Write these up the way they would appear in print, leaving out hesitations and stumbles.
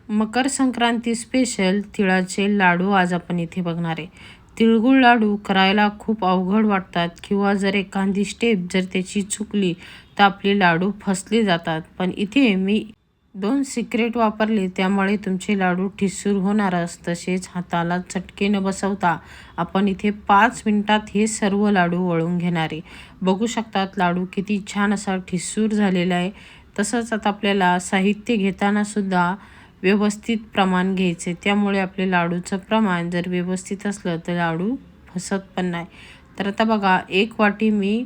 Makar Sankranti special तिळाचे लाडू आज आपण इथे बघणार आहे. तिळगुळ लाडू करायला खूप अवघड वाटतात किंवा जर एखादी स्टेप जर त्याची चुकली तर आपले लाडू फसले जातात. पण इथे मी 2 सिक्रेट वापरले, त्यामुळे तुमचे लाडू ठिसूळ होणारच. तसेच हाताला चटके न बसवता आपण इथे 5 मिनिटात हे सर्व लाडू वळून घेणार आहे. बघू शकतात लाडू किती छान असा ठिसूळ झालेला आहे. तसंच आता आपल्याला साहित्य घेताना सुद्धा व्यवस्थित प्रमाण घ्यायचे, त्यामुळे आपले लाडूचं प्रमाण जर व्यवस्थित असलं तर लाडू फसत पण नाही. तर आता बघा, 1 वाटी मी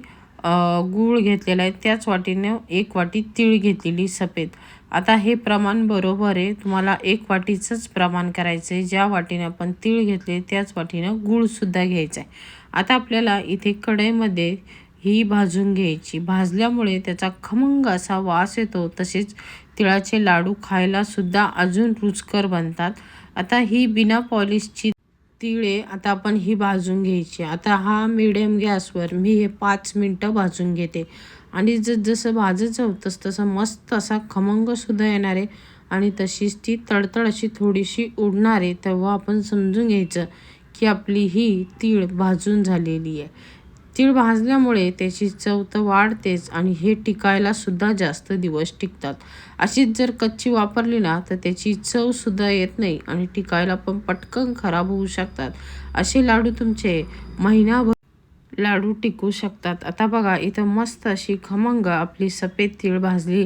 गूळ घेतलेला आहे, त्याच वाटीने 1 वाटी तीळ घेतलेली सफेद. आता हे प्रमाण बरोबर आहे, तुम्हाला 1 वाटीचंच प्रमाण करायचं आहे. ज्या वाटीने आपण तीळ घेतले त्याच वाटीनं गूळसुद्धा घ्यायचा आहे. आता आपल्याला इथे कढईमध्ये ही भाजून घ्यायची. भाजल्यामुळे त्याचा खमंग असा वास येतो. तसेच तिळाचे लाडू खायला सुद्धा अजून रुचकर बनतात. आता ही बिना पॉलिशची तिळे आता आपण ही भाजून घ्यायची. आता हा मीडियम गॅसवर मी हे 5 मिनटं भाजून घेते आणि जसं भाजत जाऊ तसं मस्त असा खमंगसुद्धा येणार आहे आणि तशीच ती तडतड अशी थोडीशी उडणार आहे. तेव्हा आपण समजून घ्यायचं की आपली ही तीळ भाजून झालेली आहे. तीळ भाजल्यामुळे त्याची चव तर वाढतेच आणि हे टिकायला सुद्धा जास्त दिवस टिकतात. अशीच जर कच्ची वापरली ना तर त्याची चवसुद्धा येत नाही आणि टिकायला पण पटकन खराब होऊ शकतात. असे लाडू तुमचे महिनाभर लाडू टिकू शकतात. आता बघा, इथं मस्त अशी खमंग आपली सफेद तीळ भाजली.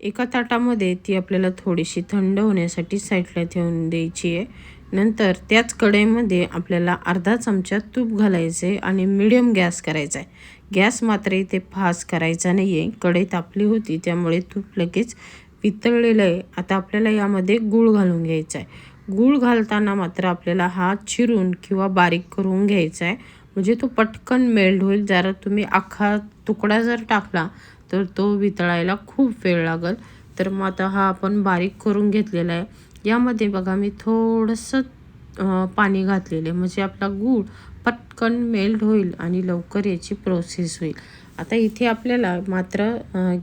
एका ताटामध्ये ती आपल्याला थोडीशी थंड होण्यासाठी साईडला ठेवून द्यायची आहे. नंतर त्याच कढईमध्ये आपल्याला अर्धा चमचा तूप घालायचे आणि मिडियम गॅस करायचा आहे. गॅस मात्र इथे फास्ट करायचा नाही आहे. कढई तापली होती त्यामुळे तूप लगेच वितळलेलं आहे. आता आपल्याला यामध्ये गूळ घालून घ्यायचा आहे. गूळ घालताना मात्र आपल्याला हा चिरून किंवा बारीक करून घ्यायचा आहे, म्हणजे तो पटकन मेल्ट होईल. जरा तुम्ही अख्खा तुकडा जर टाकला तर तो वितळायला खूप वेळ लागेल. तर मग आता हा आपण बारीक करून घेतलेला आहे. यामध्ये बघा मी थोडंसं पाणी घातलेलं आहे, म्हणजे आपला गूळ पटकन मेल्ट होईल आणि लवकर याची प्रोसेस होईल. आता इथे आपल्याला मात्र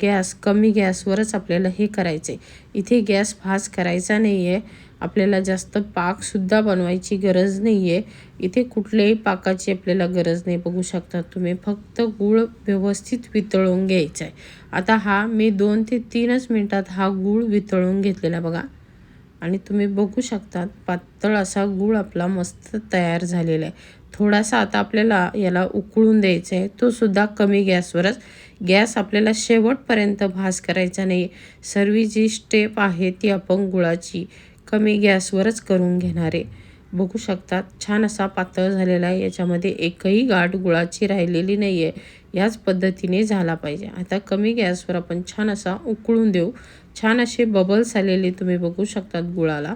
गॅस कमी गॅसवरच आपल्याला हे करायचं आहे. इथे गॅस फास्ट करायचा नाही आहे. आपल्याला जास्त पाकसुद्धा बनवायची गरज नाही आहे. इथे कुठल्याही पाकाची आपल्याला गरज नाही. बघू शकता तुम्ही, फक्त गूळ व्यवस्थित वितळून घ्यायचा आहे. आता हा मी 2 ते 3च मिनटात हा गूळ वितळून घेतलेला बघा आणि तुम्ही बघू शकता पातळ असा गूळ आपला मस्त तयार झालेला आहे. थोडासा आता आपल्याला याला उकळून द्यायचा आहे, तो सुद्धा कमी गॅसवरच. गॅस आपल्याला शेवटपर्यंत भाज करायचा नाही. सर्व जी स्टेप आहे ती आपण गुळाची कमी गॅसवरच करून घेणार आहे. बघू शकतात छान असा पातळ झालेला आहे. याच्यामध्ये एकही गाठ गुळाची राहिलेली नाही आहे. याच पद्धतीने झाला पाहिजे. आता कमी गॅसवर आपण छान असा उकळून देऊ. छान असे बबल्स आलेले तुम्ही बघू शकतात गुळाला.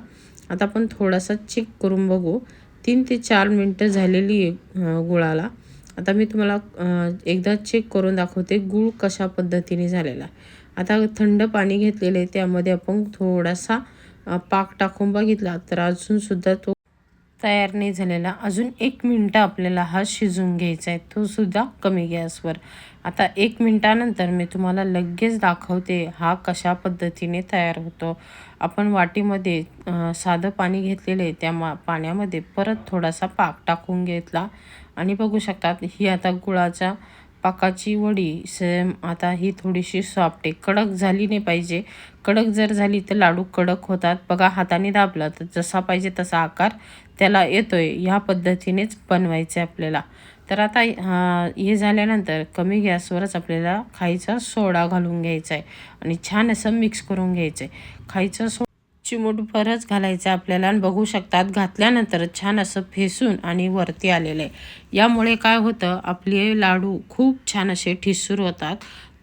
आता आपण थोडासा चेक करून बघू. 3 ते 4 मिनटं झालेली आहे गुळाला. आता मी तुम्हाला एकदा चेक करून दाखवते गूळ कशा पद्धतीने झालेला आहे. आता थंड पाणी घेतलेले, त्यामध्ये आपण थोडासा पाक टाकून बघितला तर अजूनसुद्धा तो तयार नाही झालेला. अजून 1 मिनटं आपल्याला हा शिजवून घ्यायचा आहे, तो सुद्धा कमी गॅसवर. आता 1 मिनटानंतर मी तुम्हाला लगेच दाखवते हा कशा पद्धतीने तयार होतो. आपण वाटीमध्ये साधं पाणी घेतलेलं आहे, त्या पाण्यामध्ये परत थोडासा पाक टाकून घेतला आणि बघू शकतात ही आता गुळाच्या पाकाची वडी सेम आता ही थोडीशी सॉफ्ट आहे. कडक झाली नाही पाहिजे. कडक जर झाली तर लाडू कडक होतात. बघा, हाताने दाबला तर जसा पाहिजे तसा आकार त्याला येतोय. ह्या पद्धतीनेच बनवायचं आहे आपल्याला. तर आता हे झाल्यानंतर कमी गॅसवरच आपल्याला खायचा सोडा घालून घ्यायचा आहे आणि छान असं मिक्स करून घ्यायचं आहे. खायचा चिमूटभरच घालायचं आपल्याला आणि बघू शकतात घातल्यानंतर छान असं फेसून आणि वरती आलेलं आहे. यामुळे काय होतं, आपले लाडू खूप छान असे ठिसूळ होतात.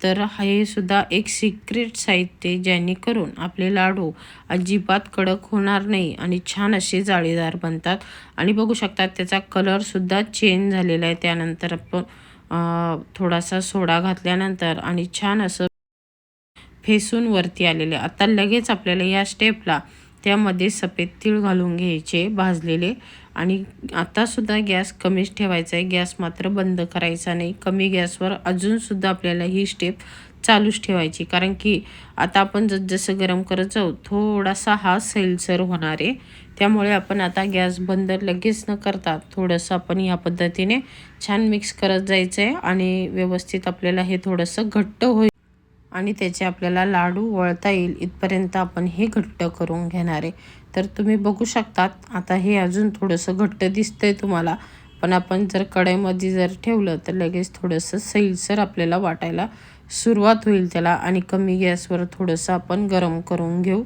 तर हे सुद्धा एक सिक्रेट साहित्य, जेणेकरून आपले लाडू अजिबात कडक होणार नाही आणि छान असे जाळीदार बनतात. आणि बघू शकतात त्याचा कलरसुद्धा चेंज झालेला आहे. त्यानंतर आपण थोडासा सोडा घातल्यानंतर आणि छान असं फेसून वरती आलेले. आता लगेच आपल्याला या स्टेपला त्यामध्ये सफेद तीळ घालून घ्यायचे भाजलेले आणि आतासुद्धा गॅस कमीच ठेवायचा आहे. गॅस मात्र बंद करायचा नाही. कमी गॅसवर अजूनसुद्धा आपल्याला ही स्टेप चालूच ठेवायची, कारण की आता आपण जसं गरम करत जाऊ थोडासा हा सैलसर होणार आहे. त्यामुळे आपण आता गॅस बंद लगेच न करता थोडंसं आपण या पद्धतीने छान मिक्स करत जायचं आहे आणि व्यवस्थित आपल्याला हे थोडंसं घट्ट होईल आणि त्याचे आपल्याला लाडू वळता येईल इथपर्यंत आपण हे घट्ट करून घेणार आहे. तर तुम्ही बघू शकतात आता हे अजून थोडंसं घट्ट दिसतंय तुम्हाला, पण आपण जर कढईमध्ये जर ठेवलं तर लगेच थोडंसं सैलसर आपल्याला वाटायला सुरुवात होईल त्याला आणि कमी गॅसवर थोडंसं आपण गरम करून घेऊ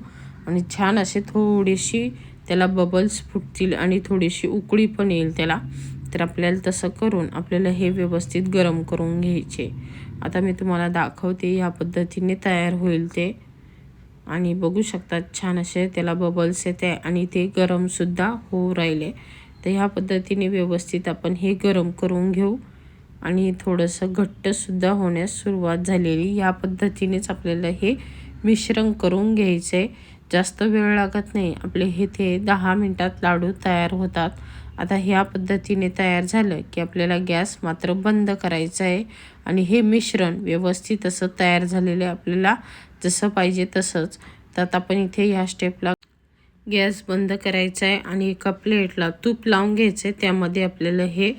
आणि छान असे थोडीशी त्याला बबल्स फुटतील आणि थोडीशी उकळी पण येईल त्याला. तर आपल्याला तसं करून आपल्याला हे व्यवस्थित गरम करून घ्यायचे. आता मी तुम्हाला दाखवते या पद्धतीने तयार होईल ते आणि बघू शकतात छान असे त्याला बबल्स येते आणि ते गरमसुद्धा होऊ राहिले. तर ह्या पद्धतीने व्यवस्थित आपण हे गरम करून घेऊ आणि थोडंसं घट्टसुद्धा होण्यास सुरुवात झालेली. या पद्धतीनेच आपल्याला हे मिश्रण करून घ्यायचं आहे. जास्त वेळ लागत नाही, आपले हे ते 10 मिनटात लाडू तयार होतात. आता ह्या पद्धतीने तयार झालं की आपल्याला गॅस मात्र बंद करायचा आहे आणि हे मिश्रण व्यवस्थित असं तयार झालेलं आहे आपल्याला जसं पाहिजे तसंच. तर आता आपण इथे ह्या स्टेपला गॅस बंद करायचा आहे आणि एका प्लेटला तूप लावून घ्यायचं आहे. त्यामध्ये आपल्याला हे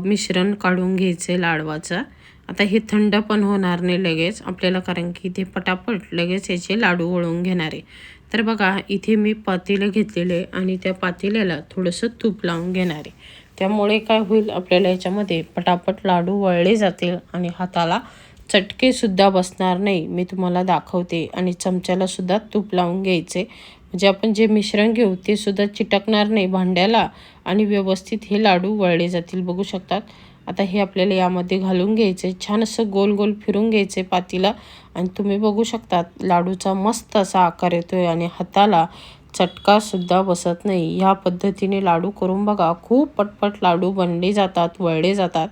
मिश्रण काढून घ्यायचं आहे लाडवाचं. आता हे थंड पण होणार नाही लगेच आपल्याला, कारण की इथे पटापट लगेच याचे लाडू वळून घेणार आहे. तर बघा इथे मी पातेलं घेतलेलं आहे आणि त्या पातेल्याला थोडंसं तूप लावून घेणार आहे. त्यामुळे काय होईल आपल्याला याच्यामध्ये पटापट लाडू वळले जातील आणि हाताला चटकेसुद्धा बसणार नाही. मी तुम्हाला दाखवते आणि चमच्यालासुद्धा तूप लावून घ्यायचे, म्हणजे आपण जे मिश्रण घेऊ ते सुद्धा चिटकणार नाही भांड्याला आणि व्यवस्थित हे लाडू वळले जातील. बघू शकतात आता हे आपल्याला यामध्ये घालून घ्यायचे, छान असं गोल गोल फिरून घ्यायचे पातीला आणि तुम्ही बघू शकतात लाडूचा मस्त असा आकार येतोय आणि हाताला चटकासुद्धा बसत नाही. ह्या पद्धतीने लाडू करून बघा, खूप पटपट लाडू बनले जातात, वळले जातात.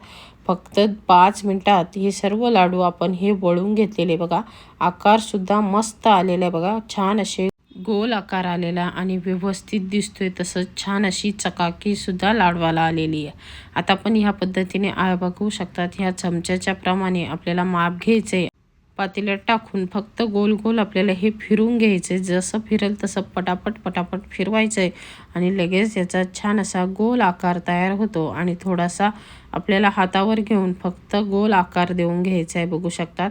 फक्त 5 मिनटात हे सर्व लाडू आपण हे वळून घेतलेले बघा. आकारसुद्धा मस्त आलेला आहे बघा, छान असे गोल आकार आलेला आणि व्यवस्थित दिसतोय तसंच छान अशी चकाकीसुद्धा लाडवाला आलेली आहे. आता आपण ह्या पद्धतीने बघू शकतात ह्या चमच्याच्या प्रमाणे आपल्याला माप घ्यायचे, पातेल्यात टाकून फक्त गोल गोल आपल्याला हे फिरून घ्यायचे. जसं फिरेल तसं पटापट पटापट फिरवायचं आहे आणि लगेच याचा छान असा गोल आकार तयार होतो आणि थोडासा आपल्याला हातावर घेऊन फक्त गोल आकार देऊन घ्यायचा आहे. बघू शकतात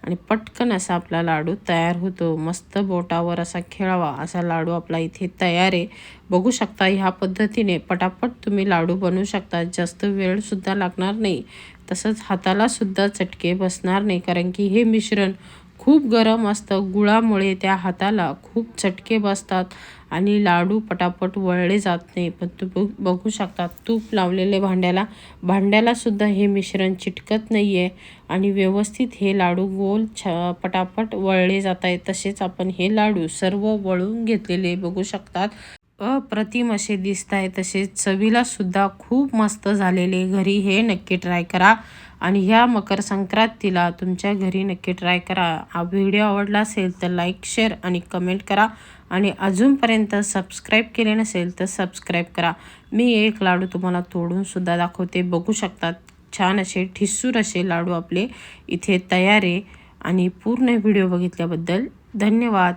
आणि पटकन असा आपला लाडू तयार होतो. मस्त बोटावर असा खेळावा असा लाडू आपला इथे तयार आहे. बघू शकता ह्या पद्धतीने पटापट तुम्ही लाडू बनवू शकता. जास्त वेळसुद्धा लागणार नाही, तसंच हातालासुद्धा चटके बसणार नाही, कारण की हे मिश्रण खूप गरम असतं. गुळामुळे त्या हाताला खूप चटके बसतात आणि लाडू पटापट वळले जात नाही. पण तुम्ही बघू शकता तूप लावलेले भांड्यालासुद्धा हे मिश्रण चिटकत नाही आहे आणि व्यवस्थित हे लाडू गोल पटापट वळले जात आहेत. तसेच आपण हे लाडू सर्व वळून घेतलेले बघू शकतात. अप्रतिम असे दिसत आहे, तसेच चवीलासुद्धा खूप मस्त झालेले. घरी हे नक्की ट्राय करा आणि ह्या मकर संक्रांतीला तुमच्या घरी नक्की ट्राय करा. हा व्हिडिओ आवडला असेल तर लाईक, शेअर आणि कमेंट करा आणि अजूनपर्यंत सबस्क्राईब केले नसेल तर सबस्क्राईब करा. मी एक लाडू तुम्हाला तोडूनसुद्धा दाखवते. बघू शकतात छान असे ठिसूर असे लाडू आपले इथे तयार आहे आणि पूर्ण व्हिडिओ बघितल्याबद्दल धन्यवाद.